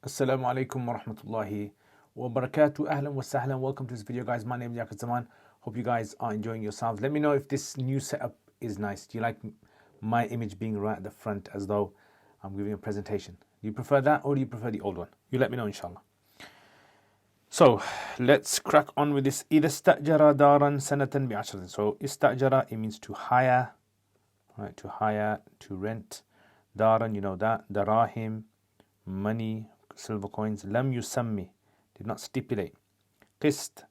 Assalamu alaikum wa rahmatullahi wa barakatuh. Ahlan wa sahlan. Welcome to this video, guys. My name is Liaquat. Hope you guys are enjoying yourselves. Let me know if this new setup is nice. Do you like my image being right at the front as though I'm giving a presentation? Do you prefer that or do you prefer the old one? You let me know, inshallah. So let's crack on with this. إذا استأجر دارا سنة بعشرة. So استأجر, it means to hire, right? To hire, to rent. Daran, you know that. Darahim, money, silver coins. Lam yusammi, did not stipulate. Qist,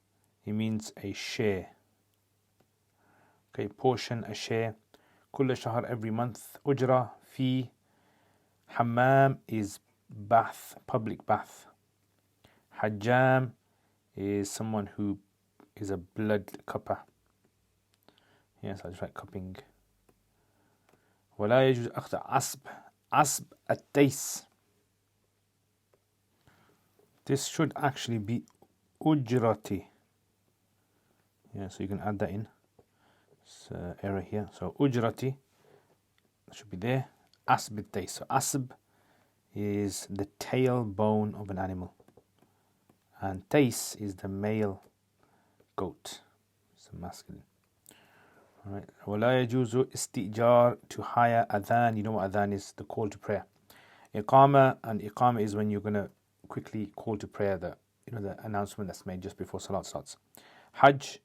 it means a share. Okay, portion, a share. Kulla shahr, every month. Ujra, fee. Hammam is bath, public bath. Hajjam is someone who is a blood cupper. Yes, I just write cupping. ولا يجوز أخذ عصب التيس. This should actually be ujrati. Yeah, so you can add that in. It's an error here. So ujrati should be there. Asb al-tays. So asb is the tailbone of an animal. And tays is the male goat. It's a masculine. Alright. ولا يجوز استئجار, to hire. Adhan, you know what adhan is? The call to prayer. Iqama, and iqama is when you're going to quickly call to prayer, the announcement that's made just before salat starts. Hajj,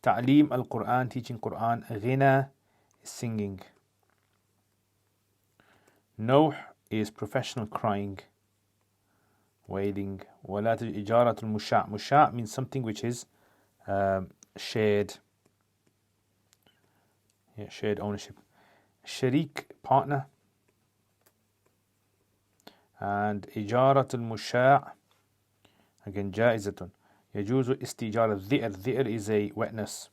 ta'lim al-Quran, teaching Quran. Ghina is singing. Nawh is professional crying, wailing. Wala ijaratul musha'. Musha' means something which is shared. Yeah, shared ownership. Sharik, partner. And إجارة المشاع, again جائزة. يجوز استئجار الذئر. Dhi'r is a wetness.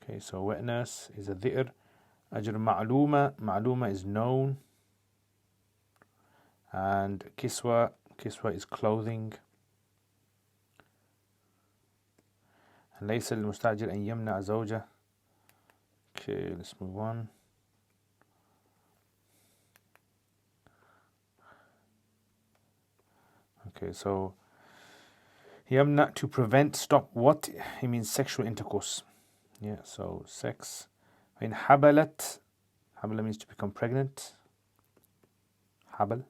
Okay, so wetness is a dhi'r. أجر معلومة, معلومة is known. And kiswa, kiswa is clothing. And ليس للمستأجر أن يمنع زوجه. Okay, let's move on. Okay, so yamna, to prevent, stop what? It means sexual intercourse. Yeah, so sex. In habalat, habala means to become pregnant. Habal.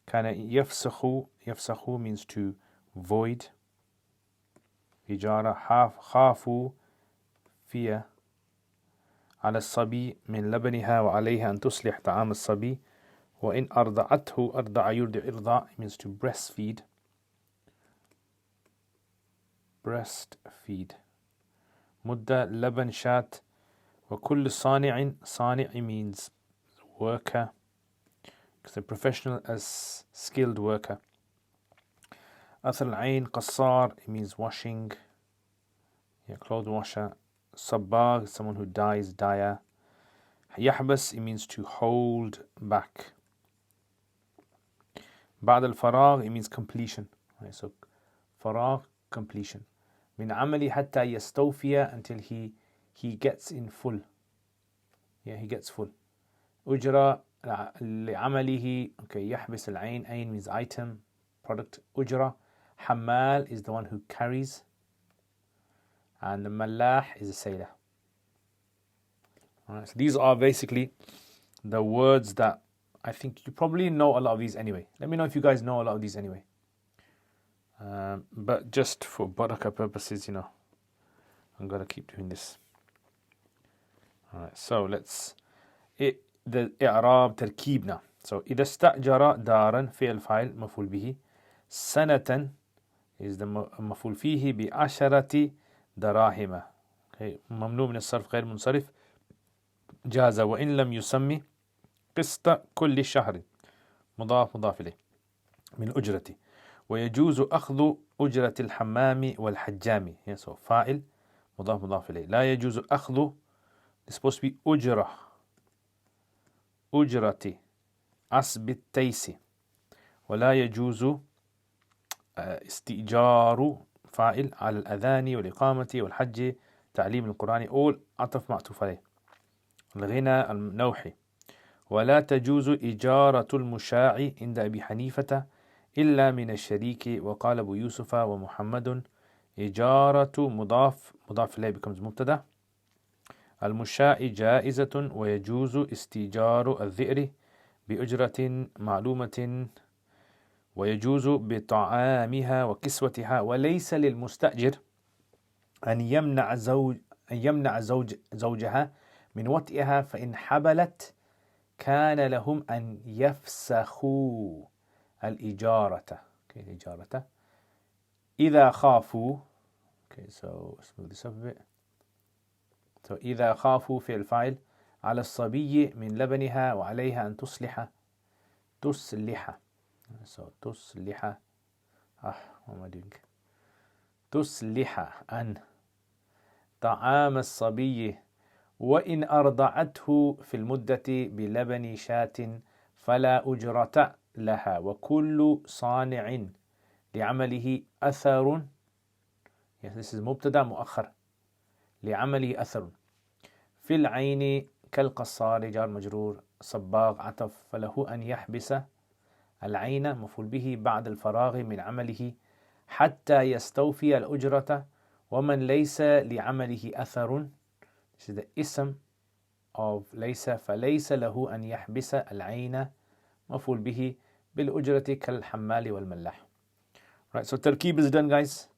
Kana yafsakhu, yafsakhu means to void. Ijara, khafu, fear. على الصبي من لبنها وعليها أن تصلح طعام الصبي. وإن أرضعته, أرضع يرضع إرضاع, means to breastfeed. Breastfeed. مدة لبن شات. وكل صانع, صانع means worker, because a professional as skilled worker. أثر العين قصار, it means washing, yeah, clothes washer. صباغ, someone who dyes, dyer. يحبس, it means to hold back. بعد الفراغ, it means completion. Right, so فراغ, completion. من عملي حتى يستوفي, until he gets in full. Yeah, he gets full. أجرة لعمله. Okay, يحبس العين, عين means item, product. أجرة. حمال is the one who carries. And the mallah is a sailor. Alright, so these are basically the words that I think you probably know a lot of these anyway. Let me know if you guys know a lot of these anyway. But just for barakah purposes, I'm going to keep doing this. Alright, so let's... the i'rab tarkeeb now. So إذا استأجر دارا فعل فاعل مفعول به. سنة is the مفعول فيه بعشرة دراهم. Okay, ممنوع من الصرف غير منصرف. جاز وإن لم يسمي. قسط كل شهر, مضاف مضاف إليه, من أجرتي. ويجوز أخذ أجرة الحمام والحجام. Yeah, so فاعل مضاف مضاف إليه. لا يجوز أخذ, it's supposed to be أجرة, أجرتي أسب التيس. ولا يجوز استئجار, فاعل, على الأذان والإقامة والحج تعليم القرآن, all عطف معطوف عليه. الغنى النوحي. ولا تجوز إجارة المشاع عند أبي حنيفة إلا من الشريك. وقال أبو يوسف ومحمد إجارة مضاف إليه becomes مبتدأ. المشاع جائزة ويجوز استئجار الذئر بأجرة معلومة ويجوز بطعامها وكسوتها. وليس للمستأجر أن يمنع زوجها من وطئها، فإن حبلت كان لهم أن يفسخوا الإجارة. إذا خافوا إذا خافوا في الفاعل على الصبي من لبنها وعليها أن تصلح عن طعام الصبي، وإن أرضعته في المدة بلبن شاة فلا أجرة لها. وكل صانع لعمله أثر. This is مبتدأ مؤخر. لعمله أثر في العين كالقصار جار مجرور صباغ عطف، فله أن يحبس العين مفعول به بعد الفراغ من عمله حتى يستوفي الأجرة. ومن ليس لعمله أثر This is the ism of ليس، فليس له أن يحبس العين مفعول به بالأجرة كالحمال والملاح. Right, so Tarkeeb is done, guys.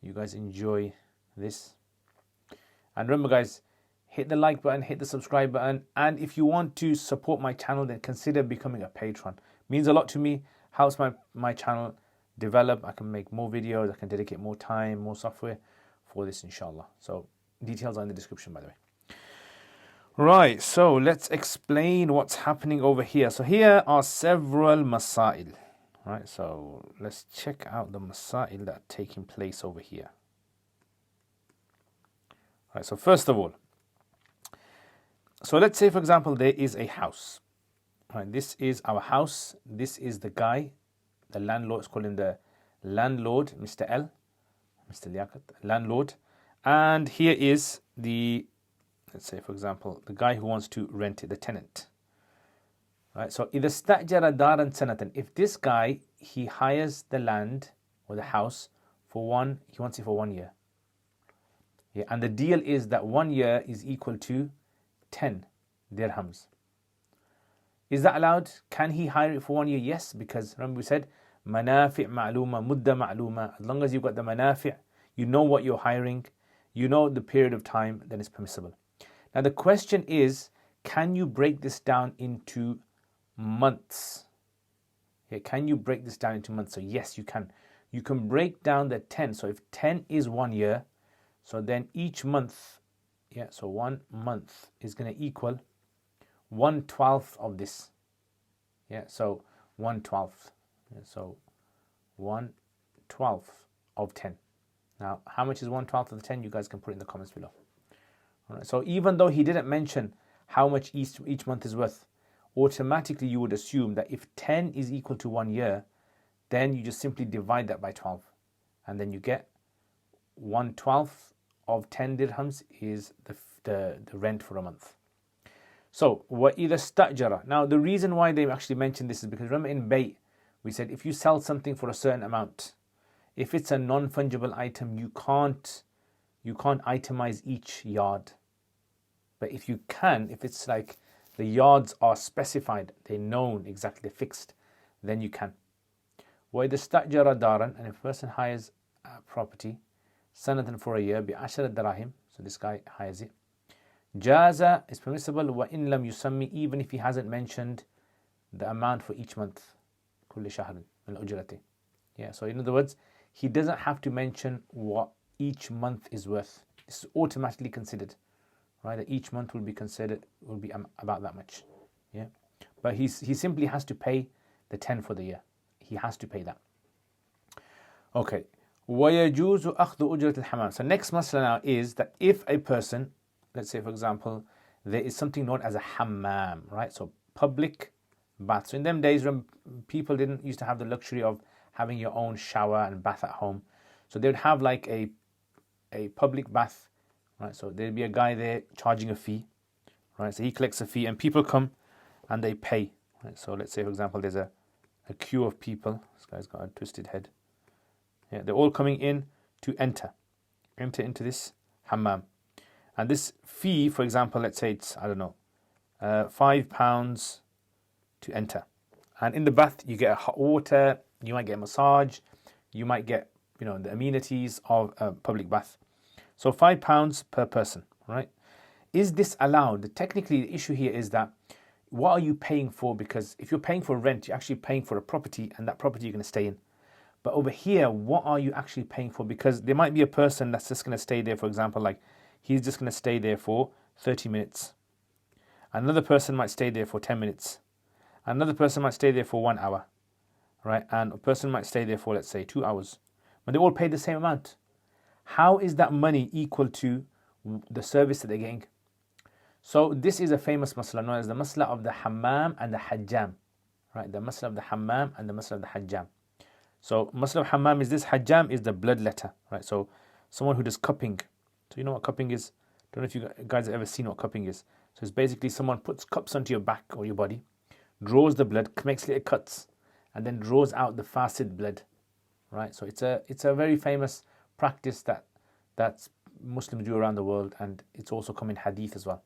You guys enjoy this. And remember, guys, hit the like button, hit the subscribe button. And if you want to support my channel, then consider becoming a patron. It means a lot to me. Helps my channel develop. I can make more videos. I can dedicate more time, more software for this, inshallah. So details are in the description, by the way. Right, so let's explain what's happening over here. So here are several masail. Right, so let's check out the masail that are taking place over here. Right, so first of all, so let's say, for example, there is a house. Right, this is our house. This is the guy, the landlord. Let's call him the landlord, Mr. L, Mr. Liaquat, landlord. And here is the, let's say, for example, the guy who wants to rent it, the tenant. Right, so إذا استأجر دارا سنة, if this guy, he hires the land or the house for he wants it for 1 year. Yeah, and the deal is that 1 year is equal to 10 dirhams. Is that allowed? Can he hire it for 1 year? Yes, because remember we said manafi' ma'luma, mudda ma'luma. As long as you've got the manafi', you know what you're hiring, you know the period of time, then it's permissible. Now the question is, can you break this down into months? Yeah, can you break this down into months? So yes, you can. You can break down the 10. So if 10 is 1 year, so then each month, yeah, so 1 month is going to equal 1/12 of this. Yeah, so 1/12. Yeah, so 1/12 of 10. Now, how much is 1/12 of the 10? You guys can put it in the comments below. All right, so even though he didn't mention how much each month is worth, automatically you would assume that if 10 is equal to 1 year, then you just simply divide that by 12. And then you get 1/12 of 10 dirhams is the rent for a month. So, وَإِذَا اسْتَأْجَرَ. Now, the reason why they actually mentioned this is because remember in Bay, we said if you sell something for a certain amount, if it's a non-fungible item, you can't itemize each yard. But if you can, if it's like the yards are specified, they're known exactly, they're fixed, then you can. وَإِذَا اسْتَأْجَرَ دَارًا. And if a person hires a property, sanatan for a year, بِعَشَرَ دَرَاهِمْ. So this guy hires it. Jaza is permissible, وَإِن لَمْ يُسَمِّ, even if he hasn't mentioned the amount for each month. كُلِّ شَهْرٍ مِنْ الْأُجْرَةِ. Yeah, so in other words, he doesn't have to mention what each month is worth. This is automatically considered, right? That each month will be considered, will be about that much. Yeah, but he simply has to pay the 10 for the year. He has to pay that. Okay. وَيَجُوزُ أَخْذُ أُجْرَةِ الْحَمَامِ. So next masala now is that if a person, let's say for example, there is something known as a hammam, right? So public bath. So in them days, people didn't used to have the luxury of having your own shower and bath at home. So they would have like a public bath, right? So there'd be a guy there charging a fee, right? So he collects a fee and people come and they pay. Right? So let's say, for example, there's a queue of people. This guy's got a twisted head. Yeah, they're all coming in to enter into this hammam. And this fee, for example, let's say it's, I don't know, £5 to enter. And in the bath, you get hot water, you might get a massage, you might get, the amenities of a public bath. So £5 per person, right? Is this allowed? Technically, the issue here is that what are you paying for? Because if you're paying for rent, you're actually paying for a property, and that property you're going to stay in. But over here, what are you actually paying for? Because there might be a person that's just going to stay there, for example, like he's just going to stay there for 30 minutes. Another person might stay there for 10 minutes. Another person might stay there for 1 hour, right? And a person might stay there for, let's say, 2 hours. But they all pay the same amount. How is that money equal to the service that they're getting? So this is a famous masla known as the masla of the hammam and the hajjam, right? The masla of the hammam and the masla of the hajjam. So masla of hammam is this, hajjam is the bloodletter, right? So someone who does cupping. So you know what cupping is? Don't know if you guys have ever seen what cupping is. So it's basically someone puts cups onto your back or your body, draws the blood, makes little cuts, and then draws out the fasid blood, right? So it's a very famous practice that Muslims do around the world, and it's also come in hadith as well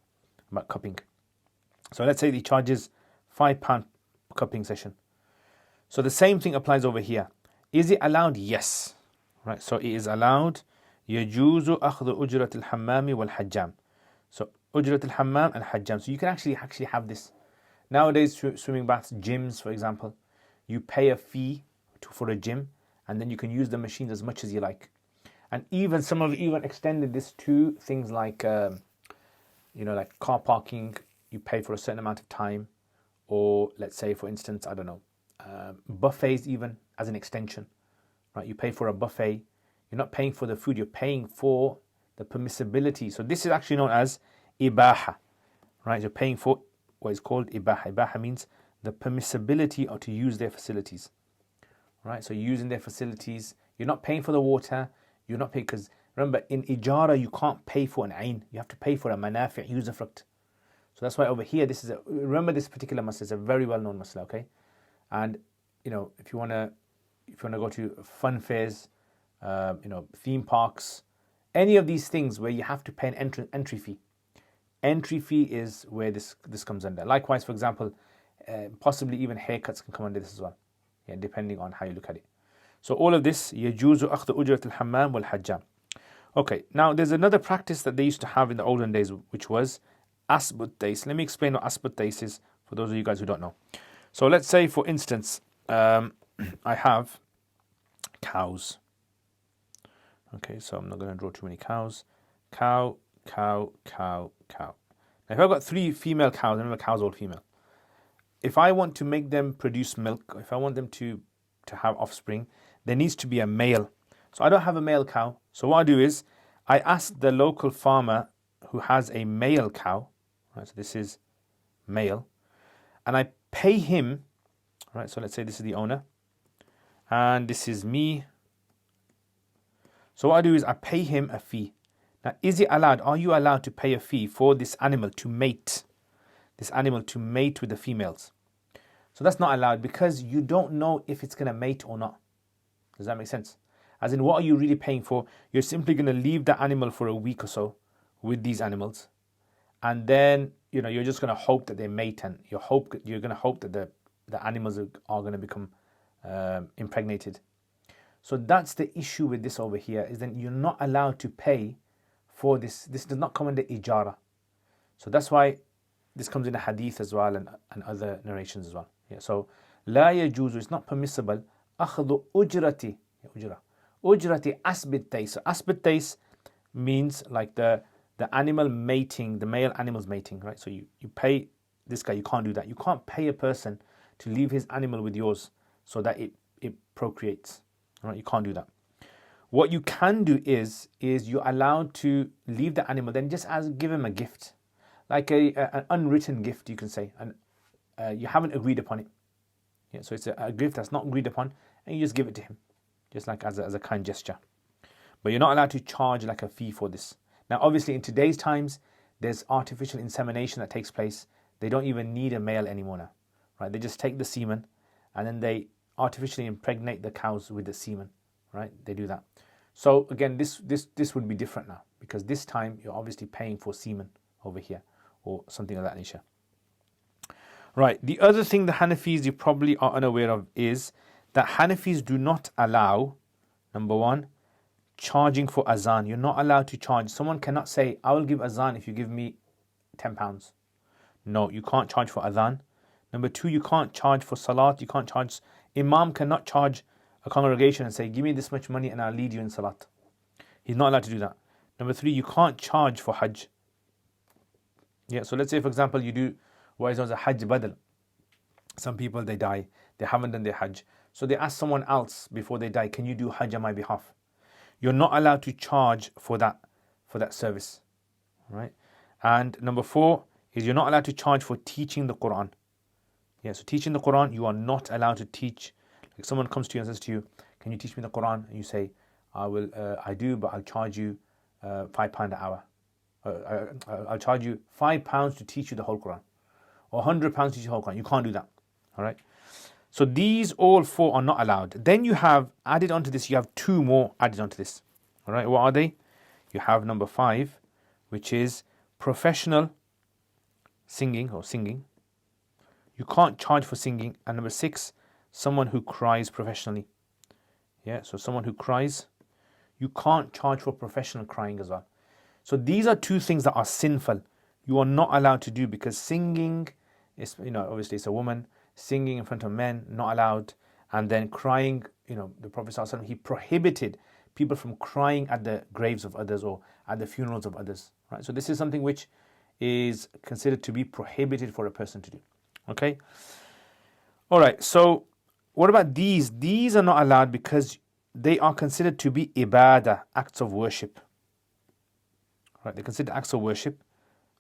about cupping. So let's say he charges £5 cupping session. So the same thing applies over here. Is it allowed? Yes, right? So it is allowed. يجوز أخذ أجرة الحمام والحجام. So أجرة الحمام and hajjam. So you can actually have this. Nowadays, swimming baths, gyms, for example, you pay a fee for a gym, and then you can use the machines as much as you like. And even some have even extended this to things like, like car parking. You pay for a certain amount of time, or let's say, for instance, I don't know, buffets even as an extension, right? You pay for a buffet. You're not paying for the food. You're paying for the permissibility. So this is actually known as ibaha, right? You're paying for what is called ibaha. Ibaha means the permissibility or to use their facilities, right? So you're using their facilities. You're not paying for the water. You're not paying, because remember, in ijara, you can't pay for an ayn. You have to pay for a manafi' usufruct. So that's why over here, remember this particular masla is a very well-known masla, okay? And, if you want to go to fun fairs, theme parks, any of these things where you have to pay an entry fee. Entry fee is where this comes under. Likewise, for example, possibly even haircuts can come under this as well, depending on how you look at it. So all of this, يجوز أخذ أجرة الحمام والحجام. Okay, now there's another practice that they used to have in the olden days, which was asbut days. Let me explain what asbut days is for those of you guys who don't know. So let's say, for instance, I have cows. Okay, so I'm not going to draw too many cows. Cow, cow, cow, cow. Now, if I've got 3 female cows, remember cows are all female. If I want to make them produce milk, if I want them to have offspring, there needs to be a male. So I don't have a male cow. So what I do is I ask the local farmer who has a male cow, right? So this is male, and I pay him, right? So let's say this is the owner, and this is me. So what I do is I pay him a fee. Now, is it allowed? Are you allowed to pay a fee for this animal to mate? This animal to mate with the females. So that's not allowed, because you don't know if it's going to mate or not. Does that make sense? As in, what are you really paying for? You're simply going to leave the animal for a week or so with these animals. And then, you're just going to hope that they mate, and you're going to hope that the animals are going to become impregnated. So that's the issue with this over here, is that you're not allowed to pay for this. This does not come under ijara. So that's why this comes in a hadith as well, and other narrations as well. So لا يجوز, it's not permissible, أخذ أجرة أسبت تيس. So asbit tays means like the animal mating, the male animals mating, right? So you pay this guy, you can't do that. You can't pay a person to leave his animal with yours so that it procreates. Right? You can't do that. What you can do is you're allowed to leave the animal, then just give him a gift, like an unwritten gift, you can say, and you haven't agreed upon it. So it's a gift that's not agreed upon, and you just give it to him, just like as a kind gesture. But you're not allowed to charge like a fee for this. Now, obviously, in today's times, there's artificial insemination that takes place. they don't even need a male anymore now, right? They just take the semen and then they artificially impregnate the cows with the semen, right? They do that. So again, this would be different now, because this time you're obviously paying for semen over here or something of that nature. Right, the other thing the Hanafis you probably are unaware of is that Hanafis do not allow, number one, charging for azan. You're not allowed to charge. Someone cannot say, I will give azan if you give me £10. No, you can't charge for adhan. Number two, you can't charge for salat. You can't charge. Imam cannot charge a congregation and say, give me this much money and I'll lead you in salat. He's not allowed to do that. Number three, you can't charge for hajj. Yeah, so let's say, for example, you do what is known as a hajj badal. Some people, they die, they haven't done their hajj. So they ask someone else before they die, can you do hajj on my behalf? You're not allowed to charge for that service, right? And number four is you're not allowed to charge for teaching the Quran. Yeah, so teaching the Quran, you are not allowed to teach. Like someone comes to you and says to you, can you teach me the Quran? And you say, I do, but I'll charge you £5 an hour. I'll charge you £5 to teach you the whole Quran, or £100 to teach you the whole Quran. You can't do that, all right? So these all four are not allowed. Then you have added onto this, you have two more added onto this, all right? What are they? You have number 5, which is professional singing or singing. You can't charge for singing. And number 6, someone who cries professionally. Yeah, so someone who cries, you can't charge for professional crying as well. So these are two things that are sinful. You are not allowed to do, because singing is, obviously it's a woman. Singing in front of men, not allowed. And then crying, the Prophet ﷺ, he prohibited people from crying at the graves of others or at the funerals of others. Right? So this is something which is considered to be prohibited for a person to do. Okay? All right, so what about these? These are not allowed because they are considered to be ibadah, acts of worship. Right? They're considered acts of worship.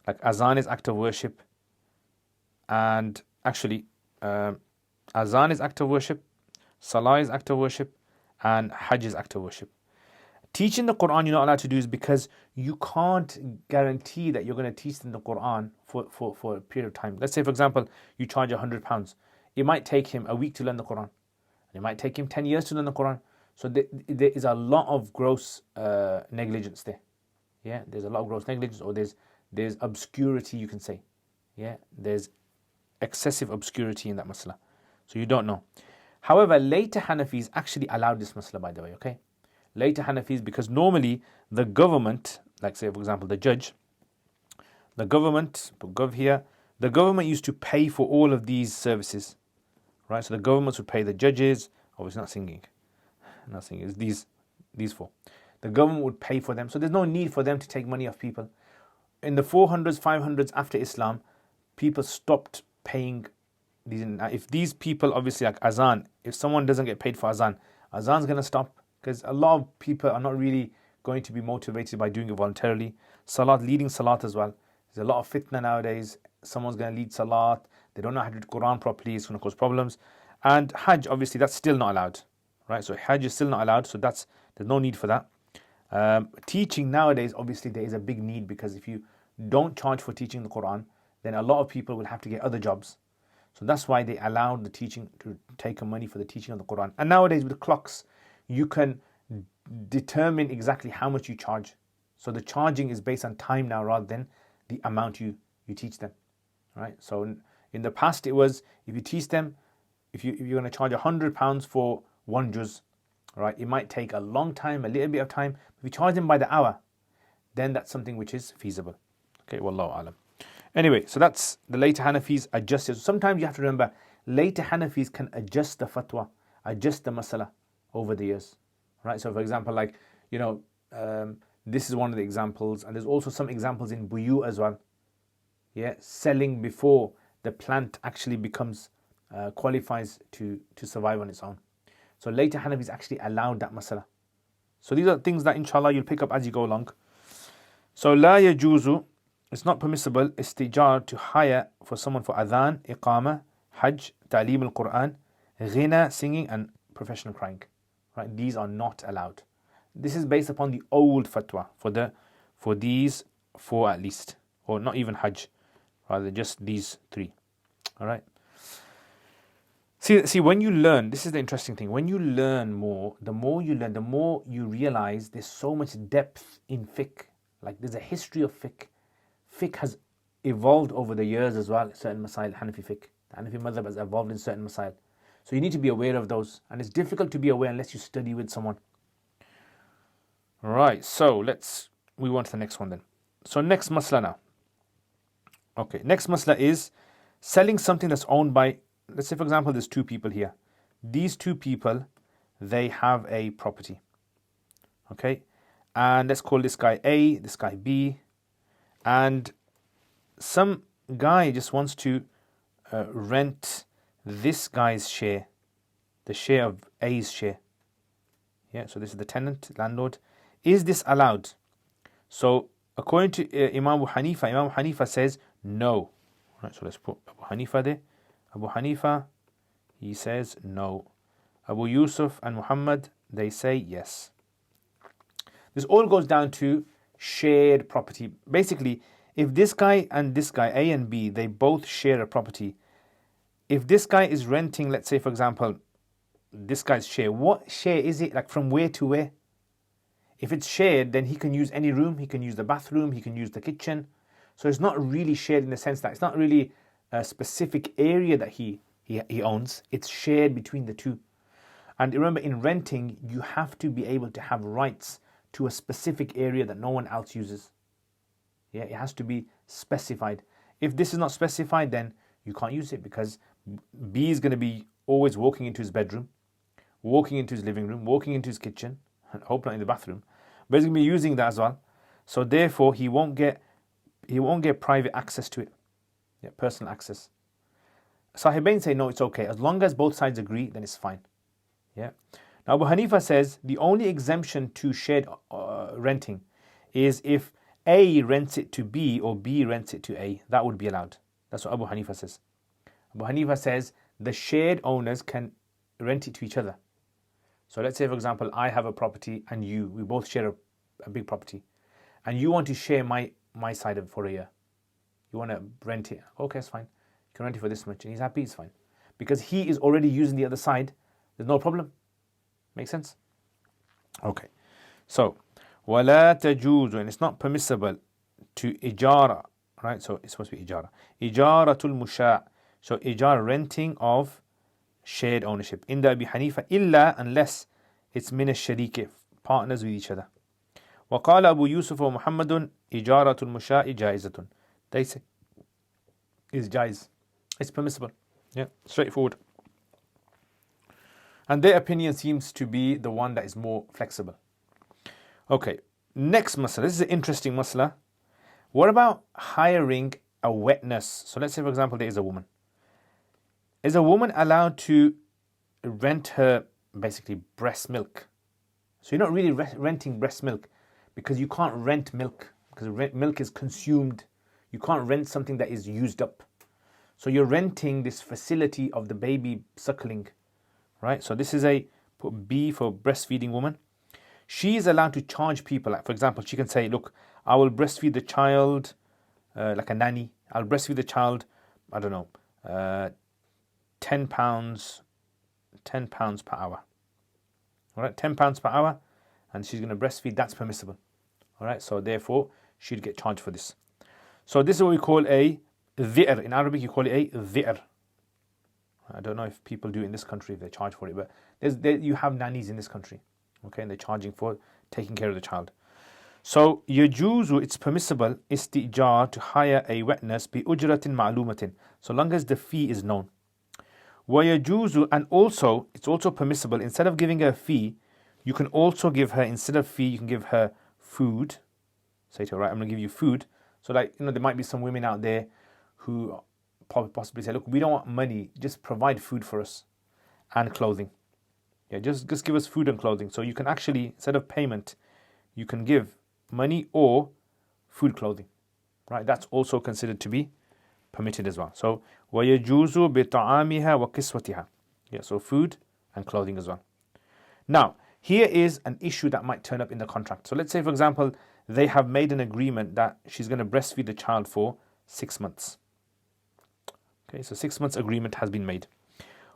Like azan is act of worship. And actually, azan is act of worship, salah is act of worship, and hajj is act of worship. Teaching the Quran you're not allowed to do is because you can't guarantee that you're going to teach them the Quran for a period of time. Let's say, for example, you charge £100. It might take him a week to learn the Quran. It might take him 10 years to learn the Quran. So there is a lot of gross negligence there. Yeah, there's a lot of gross negligence, or there's obscurity, you can say. Yeah, there's excessive obscurity in that masla. So you don't know. However, later Hanafis actually allowed this masla, by the way, okay? Later Hanafis, because normally the government, like say for example the judge, the government, put gov here, the government used to pay for all of these services, right? So the government would pay the judges, obviously not singing, it's these four. The government would pay for them, so there's no need for them to take money off people. In the 400s, 500s after Islam, people stopped paying these. If these people, obviously like azan, if someone doesn't get paid for azan's going to stop, because a lot of people are not really going to be motivated by doing it voluntarily. Salat, leading salat as well. There's a lot of fitna nowadays. Someone's going to lead salat, they don't know how to read Quran properly, it's going to cause problems. And hajj, obviously that's still not allowed, right? So hajj is still not allowed, so there's no need for that. Teaching nowadays, obviously there is a big need, because if you don't charge for teaching the Quran, then a lot of people will have to get other jobs. So that's why they allowed the teaching to take money for the teaching of the Quran. And nowadays with clocks, you can determine exactly how much you charge. So the charging is based on time now rather than the amount you teach them, right? So in the past it was, if you teach them, if you're going to charge £100 for one juz, right? It might take a long time, a little bit of time. If you charge them by the hour, then that's something which is feasible. Okay, wallahu alam. Anyway, so that's the later Hanafis adjusted. So sometimes you have to remember, later Hanafis can adjust the fatwa, adjust the masala over the years, right? So for example, like, this is one of the examples, and there's also some examples in buyu as well. Yeah, selling before the plant actually becomes, qualifies to survive on its own. So later Hanafis actually allowed that masala. So these are things that inshallah you'll pick up as you go along. So la yajuzu, it's not permissible, istijar, to hire for someone for adhan, iqama, hajj, ta'lim al-Quran, ghina, singing, and professional crying. Right? These are not allowed. This is based upon the old fatwa for these four at least, or not even hajj. rather than just these three. All right. See, when you learn, this is the interesting thing. When you learn more, the more you learn, the more you realize there's so much depth in fiqh. Like there's a history of fiqh. Fiqh has evolved over the years as well. Certain masail, Hanafi fiqh, the Hanafi madhab has evolved in certain masail. So you need to be aware of those. And it's difficult to be aware unless you study with someone. Right, so let's move on to the next one then. So next masla now. Okay, next masla is selling something that's owned by, let's say for example, there's two people here. These two people, they have a property. Okay, and let's call this guy A, this guy B, and some guy just wants to rent this guy's share, the share of A's share. Yeah, so this is the tenant, landlord. Is this allowed? So according to Imam Abu Hanifa says no. Right, so let's put Abu Hanifa there. Abu Hanifa, he says no. Abu Yusuf and Muhammad, they say yes. This all goes down to shared property. Basically, if this guy and this guy, A and B, they both share a property. If this guy is renting, let's say for example, this guy's share, what share is it? Like from where to where? If it's shared, then he can use any room, he can use the bathroom, he can use the kitchen. So it's not really shared in the sense that it's not really a specific area that he owns. It's shared between the two. And remember, in renting, you have to be able to have rights to a specific area that no one else uses. Yeah, it has to be specified. If this is not specified, then you can't use it because B is going to be always walking into his bedroom, walking into his living room, walking into his kitchen, and hope not in the bathroom, but he's going to be using that as well. So therefore, he won't get private access to it, yeah, personal access. Sahibain say no, it's okay as long as both sides agree, then it's fine. Yeah. Now Abu Hanifa says the only exemption to shared renting is if A rents it to B or B rents it to A. That would be allowed. That's what Abu Hanifa says. Abu Hanifa says the shared owners can rent it to each other. So let's say, for example, I have a property and we both share a big property. And you want to share my side of it for a year. You want to rent it. Okay, it's fine. You can rent it for this much. And he's happy, it's fine. Because he is already using the other side. There's no problem. Make sense? Okay. So, وَلَا تَجُوزُ, and it's not permissible to ijara, right? So it's supposed to be ijara. Ijaratul musha'. So ijara, renting of shared ownership. In the Abi Hanifa, illa, unless it's min al-shariki, partners with each other. وقال أبو يوسف ومحمد إجارة المشاء جائزة. They say it's jaiz. It's permissible. Yeah, straightforward. And their opinion seems to be the one that is more flexible. Okay, next masala. This is an interesting masala. What about hiring a wet nurse? So let's say, for example, there is a woman. Is a woman allowed to rent her basically breast milk? So you're not really renting breast milk because you can't rent milk because milk is consumed. You can't rent something that is used up. So you're renting this facility of the baby suckling, right? So this is put B for breastfeeding woman. She is allowed to charge people. Like for example, she can say, look, I will breastfeed the child like a nanny. I'll breastfeed the child, I don't know, £10 per hour. All right, £10 per hour, and she's going to breastfeed. That's permissible. All right, so therefore, she'd get charged for this. So this is what we call a dhi'r. In Arabic, you call it a dhi'r. I don't know if people do in this country, if they charge for it, but you have nannies in this country, okay, and they're charging for taking care of the child. So yajuzu, it's permissible, istijar, to hire a wet nurse, bi ujratin ma'lumatin, so long as the fee is known. Wa yajuzu, and also, it's also permissible, instead of giving her a fee, you can also give her, instead of fee, you can give her food. Say to her, right, I'm going to give you food. So like, there might be some women out there who possibly say, look, we don't want money, just provide food for us and clothing. Yeah, just give us food and clothing. So you can actually, instead of payment, you can give money or food, clothing. Right, that's also considered to be permitted as well. So وَيَجُوزُ بِطَعَامِهَا وَكِسْوَتِهَا. Yeah, so food and clothing as well. Now, here is an issue that might turn up in the contract. So let's say, for example, they have made an agreement that she's going to breastfeed the child for 6 months. Okay, so 6 months agreement has been made.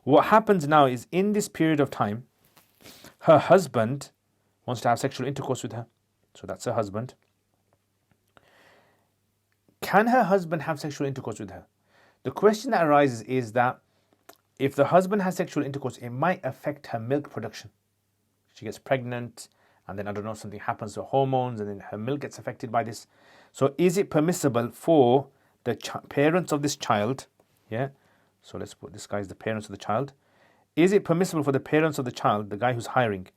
What happens now is, in this period of time, her husband wants to have sexual intercourse with her. So that's her husband. Can her husband have sexual intercourse with her? The question that arises is that if the husband has sexual intercourse, it might affect her milk production. She gets pregnant, and then, I don't know, something happens to hormones, and then her milk gets affected by this. So is it permissible for the parents of this child, yeah, so let's put this guy as the parents of the child, is it permissible for the parents of the child, the guy who's hiring,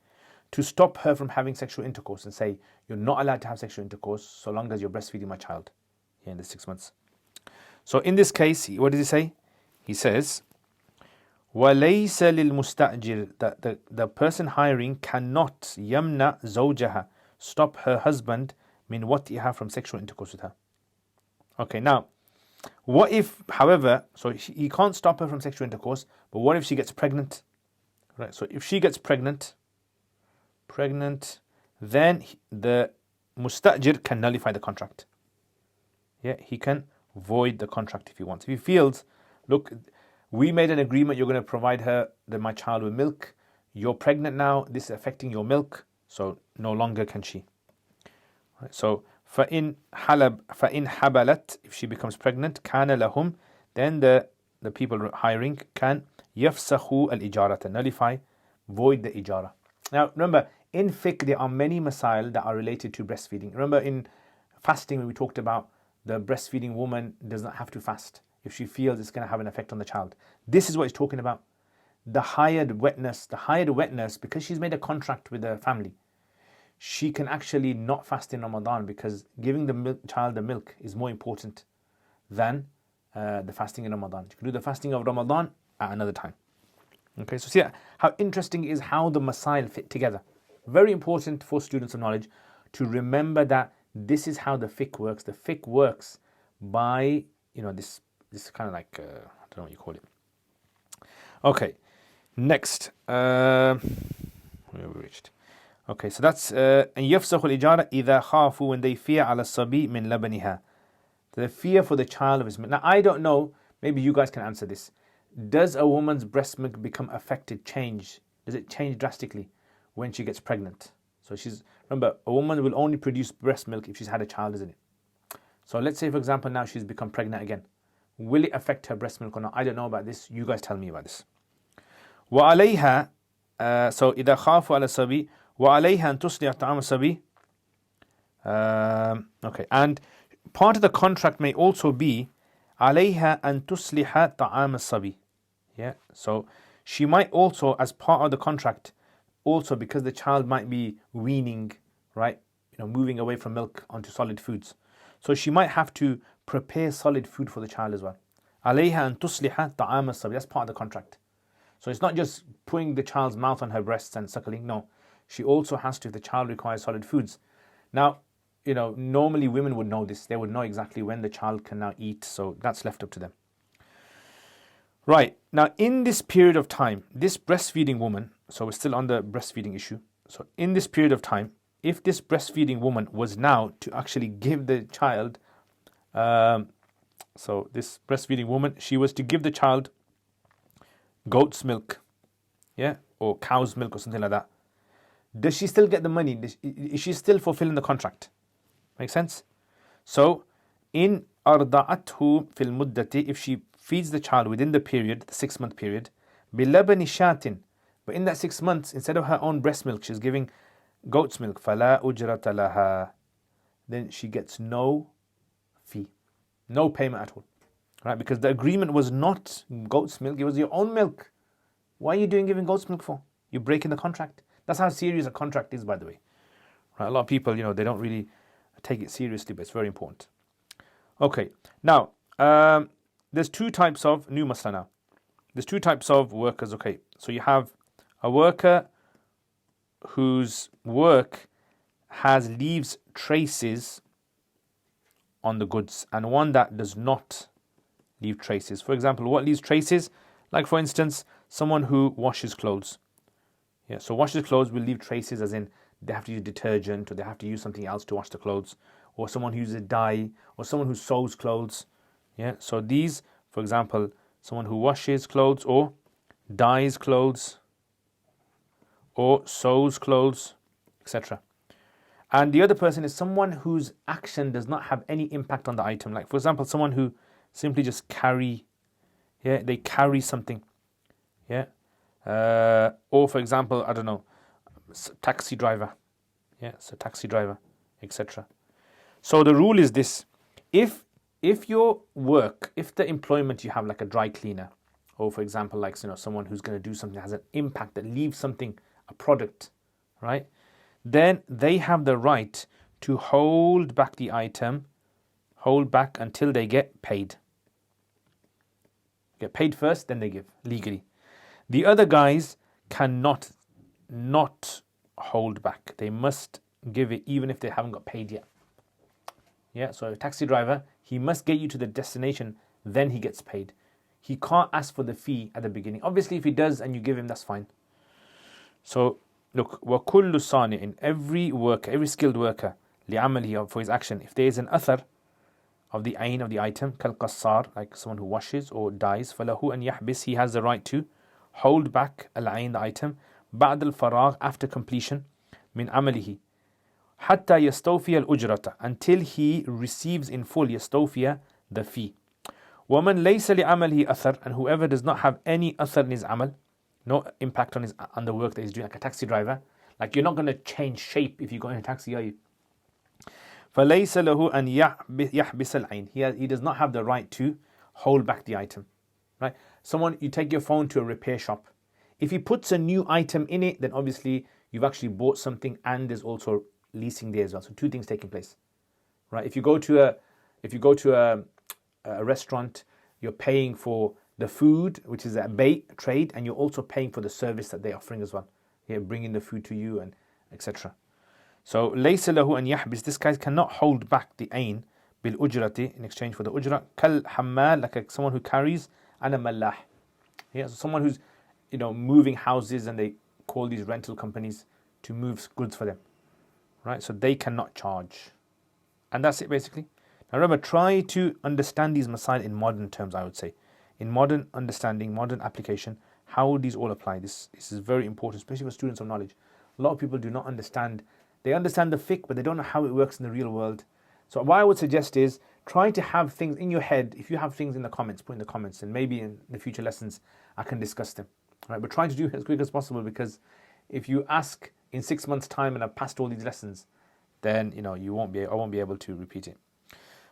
to stop her from having sexual intercourse and say, you're not allowed to have sexual intercourse so long as you're breastfeeding my child, yeah, in the 6 months? So in this case, what does he say? He says, وَلَيْسَ لِلْمُسْتَأْجِرِ, that the person hiring cannot يَمْنَ زَوْجَهَا, stop her husband min watiha, from sexual intercourse with her. Okay, now, what if, however, so he can't stop her from sexual intercourse, but what if she gets pregnant? Right, so if she gets pregnant, then the mustajir can nullify the contract. Yeah, he can void the contract if he wants. If he feels, look, we made an agreement, you're going to provide my child with milk, you're pregnant now, this is affecting your milk, so no longer can she. Right, so فَإِنْ حَبَلَتْ, if she becomes pregnant, كَانَ لَهُمْ, then the people hiring can يَفْسَخُوا الْإِجَارَةَ, nullify, void the ijara. Now remember, in fiqh there are many masail that are related to breastfeeding. Remember in fasting when we talked about the breastfeeding woman does not have to fast if she feels it's going to have an effect on the child. This is what he's talking about. The hired wetness, because she's made a contract with the family, she can actually not fast in Ramadan because giving the child the milk is more important than the fasting in Ramadan. You can do the fasting of Ramadan at another time. Okay, so see how interesting is how the masail fit together. Very important for students of knowledge to remember that this is how the fiqh works. The fiqh works by, this kind of like, I don't know what you call it. Okay, next. Where we reached? Okay, so that's أن يفسخ الإجارة إذا خافوا, when they fear على الصبي من لبنها, the fear for the child of his milk. Now I don't know, maybe you guys can answer this. Does a woman's breast milk become affected, change? Does it change drastically when she gets pregnant? So remember, a woman will only produce breast milk if she's had a child, isn't it? So let's say, for example, now she's become pregnant again. Will it affect her breast milk or not? I don't know about this. You guys tell me about this. وعليها, so إذا خافوا على الصبي وعليها أن تصلح طعام الصبي. Okay, and part of the contract may also be عليها أن تصلح طعام الصبي. Yeah, so she might also, as part of the contract, also because the child might be weaning, right? Moving away from milk onto solid foods. So she might have to prepare solid food for the child as well. عليها أن تصلح طعام الصبي. That's part of the contract. So it's not just putting the child's mouth on her breasts and suckling. No, she also has to, if the child requires solid foods. Now, normally women would know this. They would know exactly when the child can now eat. So that's left up to them. Right, now in this period of time, this breastfeeding woman, so we're still on the breastfeeding issue. So in this period of time, if this breastfeeding woman was now to actually give the child, so this breastfeeding woman, she was to give the child goat's milk, yeah, or cow's milk or something like that. Does she still get the money? Is she still fulfilling the contract? Make sense? So in أرضعته في المدة, if she feeds the child within the period, the 6 month period, بلبن شاة, but in that 6 months, instead of her own breast milk, she's giving goat's milk, فلا أجرة لها, then she gets no fee, no payment at all, right? Because the agreement was not goat's milk, it was your own milk. Why are you giving goat's milk for? You're breaking the contract. That's how serious a contract is, by the way. Right? A lot of people, they don't really take it seriously, but it's very important. Okay, now, there's two types of new masla now. There's two types of workers, okay. So you have a worker whose work leaves traces on the goods, and one that does not leave traces. For example, what leaves traces? Like, for instance, someone who washes clothes. Yeah, so washes clothes will leave traces, as in they have to use detergent, or they have to use something else to wash the clothes, or someone who uses dye, or someone who sews clothes. Yeah, so these, for example, someone who washes clothes or dyes clothes or sews clothes, etc. And the other person is someone whose action does not have any impact on the item. Like, for example, someone who simply just they carry something. Yeah. Or, for example, I don't know, taxi driver. Yeah, so taxi driver, etc. So the rule is this: if your work, if the employment you have, like a dry cleaner, or for example, like someone who's going to do something that has an impact, that leaves something, a product, right? Then they have the right to hold back the item, hold back until they get paid. Get paid first, then they give, legally. The other guys cannot not hold back. They must give it even if they haven't got paid yet. Yeah, so a taxi driver, he must get you to the destination, then he gets paid. He can't ask for the fee at the beginning. Obviously, if he does and you give him, that's fine. So, look, وَكُلُّ صَانِعٍ, every worker, every skilled worker, لِعَمَلِهِ, for his action, if there is an athar of the ayn, of the item, كَالْقَصَّارِ, like someone who washes or dyes, فَلَهُ أَنْ يَحْبِسْ, he has the right to hold back al-ayn, the item, بعد الفراغ, after completion, من عمله, حتى يستوفي الأجرة, until he receives in full, يستوفي, the fee. وَمَنْ لَيْسَ لِعَمَلِهِ أَثَرٍ, and whoever does not have any athar in his amal, no impact on the work that he's doing, like a taxi driver. Like, you're not going to change shape if you go in a taxi, are you? فَلَيْسَ لَهُ أَنْ يَحْبِسَ الْعَيْنِ, he does not have the right to hold back the item. Right? Someone, you take your phone to a repair shop. If he puts a new item in it, then obviously you've actually bought something, and there's also leasing there as well. So two things taking place. Right? If you go to a restaurant, you're paying for the food, which is a bait trade, and you're also paying for the service that they're offering as well. Yeah, bringing the food to you and etc. So ليس له أن يحبس, this guy cannot hold back the ain بالأجرة, in exchange for the ujra, كالحمال, like someone who carries, and a mallah. Yeah, so someone who's moving houses, and they call these rental companies to move goods for them. Right, so they cannot charge. And that's it basically. Now remember, try to understand these masail in modern terms, I would say. In modern understanding, modern application, how would these all apply? This is very important, especially for students of knowledge. A lot of people do not understand. They understand the fiqh, but they don't know how it works in the real world. So what I would suggest is try to have things in your head. If you have things in the comments, put in the comments, and maybe in the future lessons I can discuss them. Right? But try to do it as quick as possible, because if you ask in 6 months' time and I've passed all these lessons, then I won't be able to repeat it.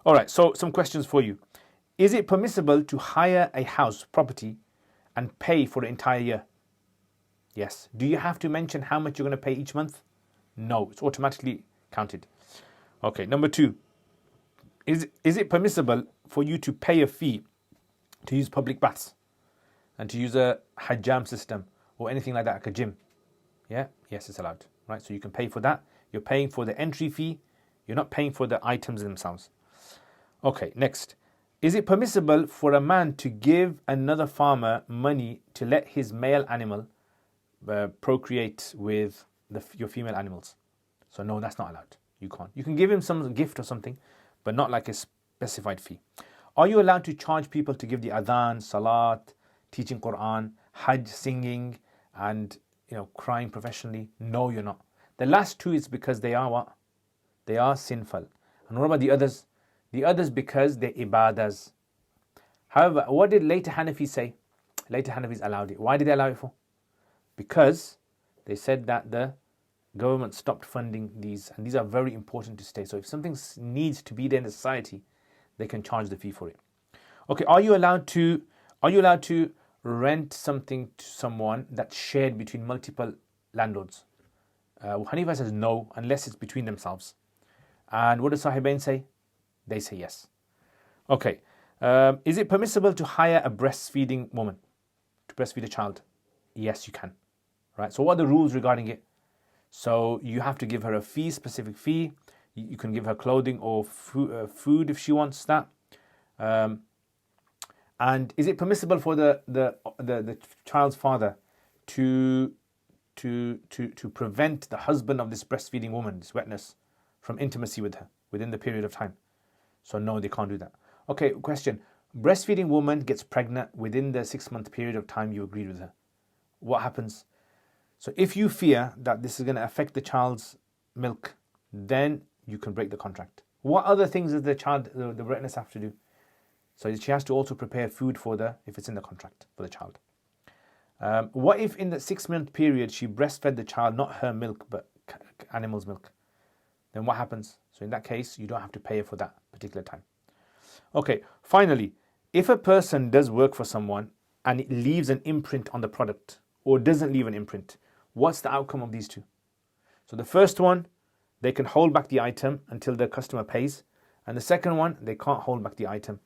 All right, so some questions for you. Is it permissible to hire a house, property, and pay for the entire year? Yes. Do you have to mention how much you're going to pay each month? No, it's automatically counted. Okay, number 2. Is it permissible for you to pay a fee to use public baths and to use a hajjam system or anything like that, like a gym? Yeah? Yes, it's allowed. Right? So you can pay for that. You're paying for the entry fee. You're not paying for the items themselves. Okay, next. Is it permissible for a man to give another farmer money to let his male animal procreate with your female animals? So no, that's not allowed. You can't. You can give him some gift or something, but not like a specified fee. Are you allowed to charge people to give the adhan, salat, teaching Quran, hajj, singing, and crying professionally? No, you're not. The last two is because they are what? They are sinful. And what about the others? The others because they're ibadas. However, what did later Hanafi say? Later Hanafis allowed it. Why did they allow it for? Because they said that the government stopped funding these, and these are very important to stay. So if something needs to be there in the society, they can charge the fee for it. Okay, are you allowed to rent something to someone that's shared between multiple landlords? Hanifa says no, unless it's between themselves. And what does Sahibain say? They say yes. Okay. Is it permissible to hire a breastfeeding woman to breastfeed a child? Yes, you can. Right. So what are the rules regarding it? So you have to give her a fee, specific fee. You can give her clothing or food if she wants that. And is it permissible for the child's father to prevent the husband of this breastfeeding woman, this wetness, from intimacy with her within the period of time? So no, they can't do that. Okay, question. breastfeeding woman gets pregnant within the 6-month period of time you agreed with her. What happens? So if you fear that this is going to affect the child's milk, then you can break the contract. What other things does the witness have to do? So she has to also prepare food if it's in the contract, for the child. What if in the 6-month period she breastfed the child, not her milk, but animal's milk? Then what happens? So in that case, you don't have to pay her for that particular time. Okay, finally, if a person does work for someone and it leaves an imprint on the product or doesn't leave an imprint, what's the outcome of these two? So the first one, they can hold back the item until the customer pays. And the second one, they can't hold back the item.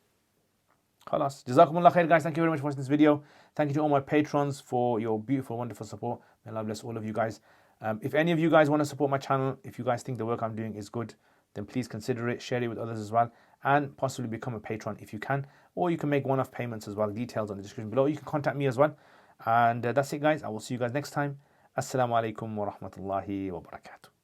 Khalas. Jazakumullah khair, guys. Thank you very much for watching this video. Thank you to all my patrons for your beautiful, wonderful support. May Allah bless all of you guys. If any of you guys want to support my channel, if you guys think the work I'm doing is good, then please consider it, share it with others as well, and possibly become a patron if you can. Or you can make one-off payments as well. Details on the description below. You can contact me as well. And that's it, guys. I will see you guys next time. Assalamu alaikum wa rahmatullahi wa barakatuh.